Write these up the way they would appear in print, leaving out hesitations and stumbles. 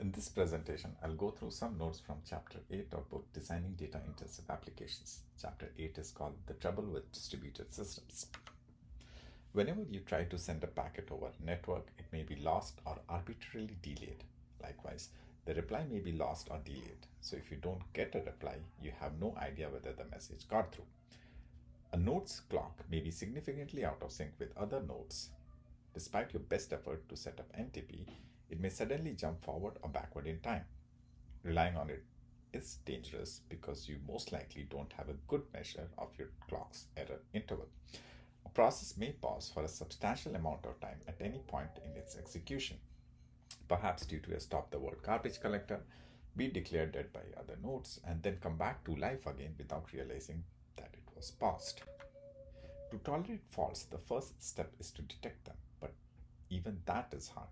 In this presentation, I'll go through some notes from Chapter 8 of book Designing Data-Intensive Applications. Chapter 8 is called The Trouble with Distributed Systems. Whenever you try to send a packet over a network, it may be lost or arbitrarily delayed. Likewise, the reply may be lost or delayed. So if you don't get a reply, you have no idea whether the message got through. A node's clock may be significantly out of sync with other nodes. Despite your best effort to set up NTP, it may suddenly jump forward or backward in time. Relying on it is dangerous because you most likely don't have a good measure of your clock's error interval. A process may pause for a substantial amount of time at any point in its execution, perhaps due to a stop-the-world garbage collector, be declared dead by other nodes, and then come back to life again without realizing that it was paused. To tolerate faults, the first step is to detect them, but even that is hard.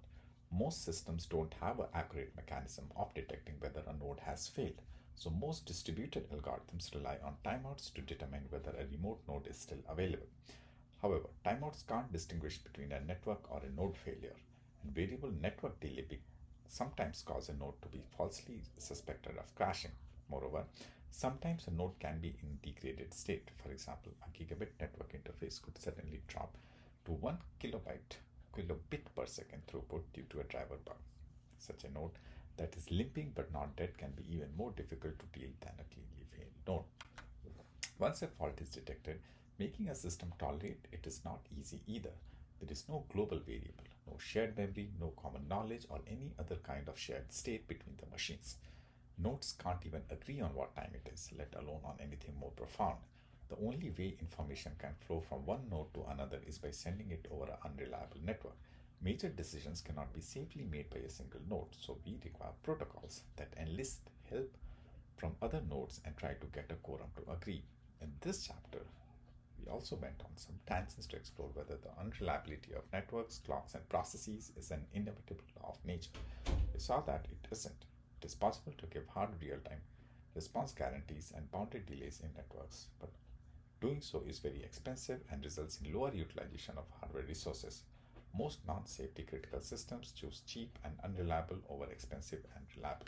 Most systems don't have an accurate mechanism of detecting whether a node has failed, so most distributed algorithms rely on timeouts to determine whether a remote node is still available. However, timeouts can't distinguish between a network or a node failure, and variable network delay sometimes cause a node to be falsely suspected of crashing. Moreover, sometimes a node can be in degraded state. For example, a gigabit network interface could suddenly drop to 1 kilobit per second throughput due to a driver bug. Such a node that is limping but not dead can be even more difficult to deal than a cleanly failed node. Once a fault is detected, making a system tolerate it is not easy either. There is no global variable, no shared memory, no common knowledge, or any other kind of shared state between the machines. Nodes can't even agree on what time it is, let alone on anything more profound. The only way information can flow from one node to another is by sending it over an unreliable network. Major decisions cannot be safely made by a single node, so we require protocols that enlist help from other nodes and try to get a quorum to agree. In this chapter, we also went on some tangents to explore whether the unreliability of networks, clocks, and processes is an inevitable law of nature. We saw that it isn't. It is possible to give hard real-time response guarantees and bounded delays in networks, but doing so is very expensive and results in lower utilization of hardware resources. Most non-safety critical systems choose cheap and unreliable over expensive and reliable.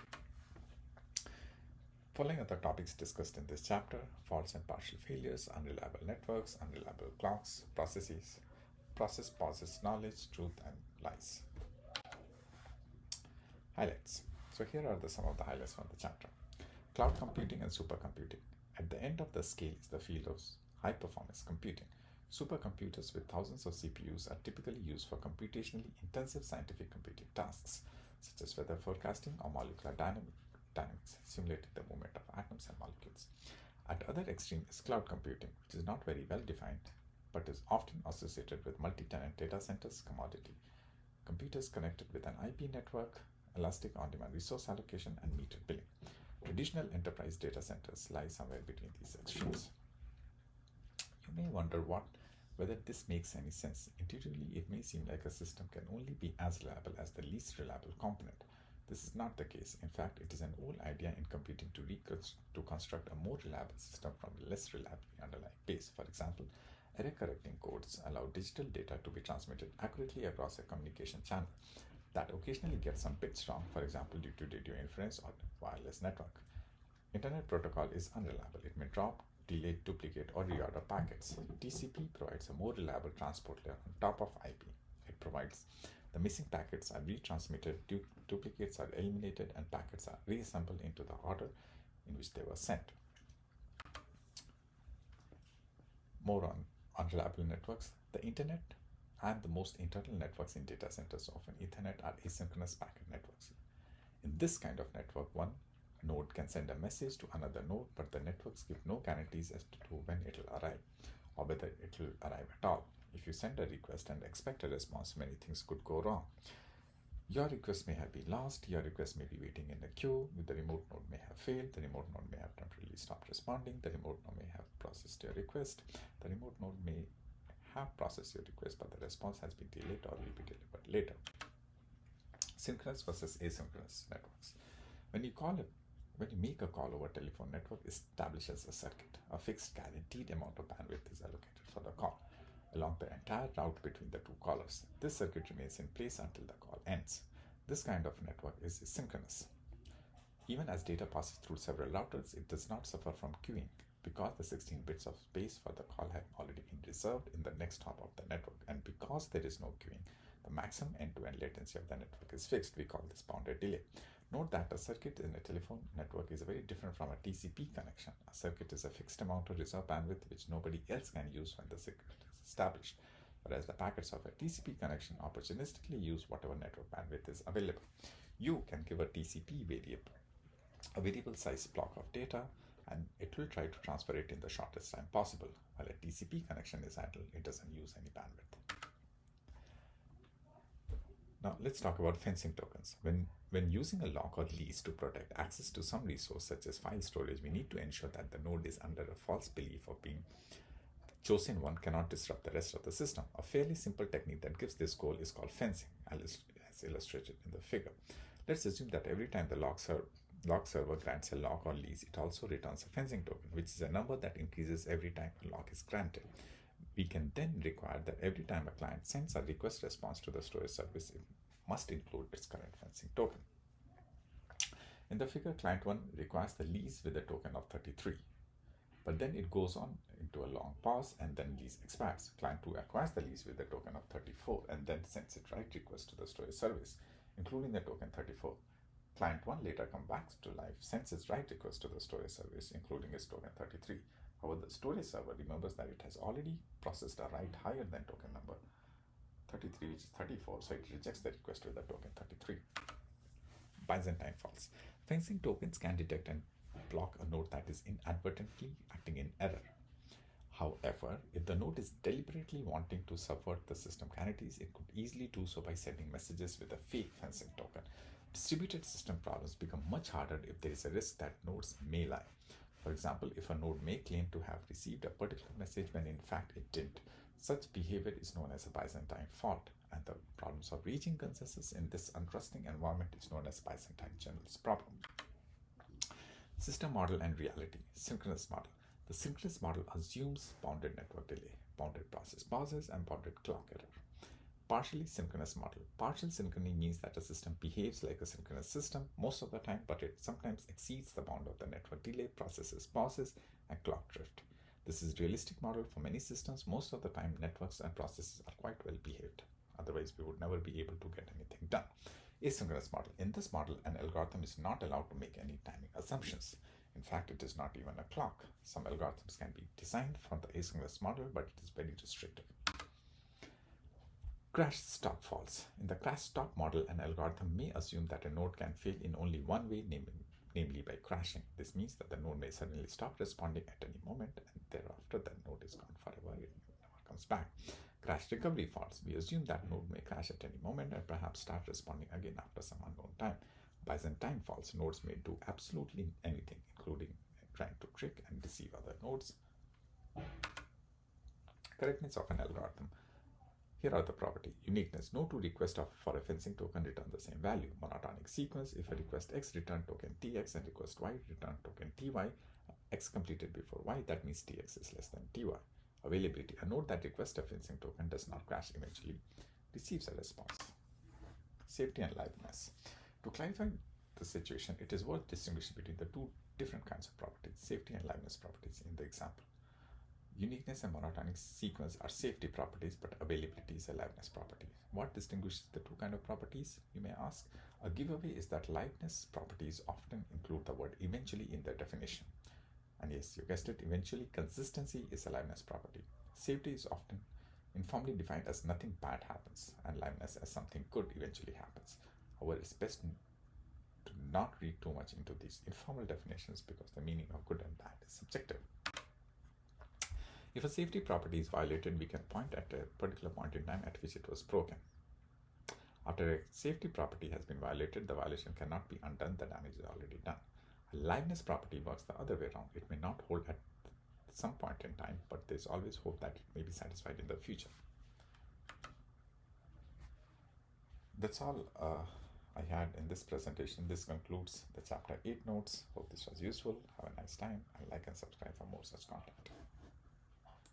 Following other topics discussed in this chapter: faults and partial failures, unreliable networks, unreliable clocks, processes, process pauses knowledge, truth, and lies. Highlights. So here are some of the highlights from the chapter. Cloud computing and supercomputing. At the end of the scale is the field of high-performance computing. Supercomputers with thousands of CPUs are typically used for computationally intensive scientific computing tasks, such as weather forecasting or molecular dynamics, simulating the movement of atoms and molecules. At other extreme is cloud computing, which is not very well defined, but is often associated with multi-tenant data centers, commodity computers connected with an IP network, elastic on-demand resource allocation, and metered billing. Traditional enterprise data centers lie somewhere between these extremes. You may wonder whether this makes any sense. Intuitively, it may seem like a system can only be as reliable as the least reliable component. This is not the case. In fact, it is an old idea in computing to construct a more reliable system from a less reliable underlying base. For example, error correcting codes allow digital data to be transmitted accurately across a communication channel that occasionally gets some bits wrong, for example, due to radio interference or wireless network. Internet protocol is unreliable. It may drop, delay, duplicate, or reorder packets. TCP provides a more reliable transport layer on top of IP. It provides the missing packets are retransmitted, duplicates are eliminated, and packets are reassembled into the order in which they were sent. More on unreliable networks. The internet and the most internal networks in data centers, often Ethernet, are asynchronous packet networks. In this kind of network, one node can send a message to another node, but the networks give no guarantees as to when it will arrive or whether it will arrive at all. If you send a request and expect a response, many things could go wrong. Your request may have been lost, your request may be waiting in a queue, the remote node may have failed, the remote node may have temporarily stopped responding, the remote node may have processed your request, the remote node may have processed your request, but the response has been delayed or will be delivered later. Synchronous versus asynchronous networks. When you make a call over telephone network, establishes a circuit. A fixed guaranteed amount of bandwidth is allocated for the call along the entire route between the two callers. This circuit remains in place until the call ends. This kind of network is synchronous. Even as data passes through several routers, it does not suffer from queuing because the 16 bits of space for the call have already been reserved in the next hop of the network, and because there is no queuing, the maximum end-to-end latency of the network is fixed. We call this bounded delay. Note that a circuit in a telephone network is very different from a TCP connection. A circuit is a fixed amount of reserved bandwidth which nobody else can use when the circuit is established, whereas the packets of a TCP connection opportunistically use whatever network bandwidth is available. You can give a TCP variable a variable size block of data, and it will try to transfer it in the shortest time possible. While a TCP connection is idle, it doesn't use any bandwidth. Now let's talk about fencing tokens. When using a lock or lease to protect access to some resource such as file storage, we need to ensure that the node is under a false belief of being chosen one cannot disrupt the rest of the system. A fairly simple technique that gives this goal is called fencing, as illustrated in the figure. Let's assume that every time the lock server grants a lock or lease, it also returns a fencing token, which is a number that increases every time a lock is granted. We can then require that every time a client sends a request response to the storage service, it must include its current fencing token. In the figure, client 1 requires the lease with a token of 33. But then it goes on into a long pause and then lease expires. Client 2 acquires the lease with a token of 34 and then sends its write request to the storage service, including the token 34. Client 1 later comes back to life, sends its write request to the storage service, including its token 33. However, the storage server remembers that it has already processed a write higher than token number 33, which is 34, so it rejects the request with the token 33. Byzantine faults. Fencing tokens can detect and block a node that is inadvertently acting in error. However, if the node is deliberately wanting to subvert the system guarantees, it could easily do so by sending messages with a fake fencing token. Distributed system problems become much harder if there is a risk that nodes may lie. For example, if a node may claim to have received a particular message when in fact it didn't, such behavior is known as a Byzantine fault, and the problems of reaching consensus in this untrusting environment is known as Byzantine generalist problem. System model and reality. Synchronous model. The synchronous model assumes bounded network delay, bounded process pauses, and bounded clock error. Partially synchronous model. Partial synchrony means that a system behaves like a synchronous system most of the time, but it sometimes exceeds the bound of the network delay, processes pauses, and clock drift. This is a realistic model for many systems. Most of the time, networks and processes are quite well behaved. Otherwise, we would never be able to get anything done. Asynchronous model. In this model, an algorithm is not allowed to make any timing assumptions. In fact, it is not even a clock. Some algorithms can be designed for the asynchronous model, but it is very restrictive. Crash stop faults. In the crash stop model, an algorithm may assume that a node can fail in only one way, namely by crashing. This means that the node may suddenly stop responding at any moment, and thereafter the node is gone forever. It never comes back. Crash recovery faults. We assume that node may crash at any moment and perhaps start responding again after some unknown time. Byzantine faults. Nodes may do absolutely anything, including trying to trick and deceive other nodes. Correctness of an algorithm. Here are the property. Uniqueness. No two requests for a fencing token return the same value. Monotonic sequence. If a request X return token TX and request Y return token TY, X completed before Y, that means TX is less than TY. Availability. A node that requests a fencing token does not crash eventually, receives a response. Safety and liveness. To clarify the situation, it is worth distinguishing between the two different kinds of properties, safety and liveness properties in the example. Uniqueness and monotonic sequence are safety properties, but availability is a liveness property. What distinguishes the two kinds of properties, you may ask? A giveaway is that liveness properties often include the word eventually in their definition. And yes, you guessed it, eventually consistency is a liveness property. Safety is often informally defined as nothing bad happens, and liveness as something good eventually happens. However, it's best to not read too much into these informal definitions because the meaning of good and bad is subjective. If a safety property is violated, we can point at a particular point in time at which it was broken. After a safety property has been violated, the violation cannot be undone, the damage is already done. A liveness property works the other way around. It may not hold at some point in time, but there's always hope that it may be satisfied in the future. That's all I had in this presentation. This concludes the Chapter 8 notes. Hope this was useful. Have a nice time, and like and subscribe for more such content.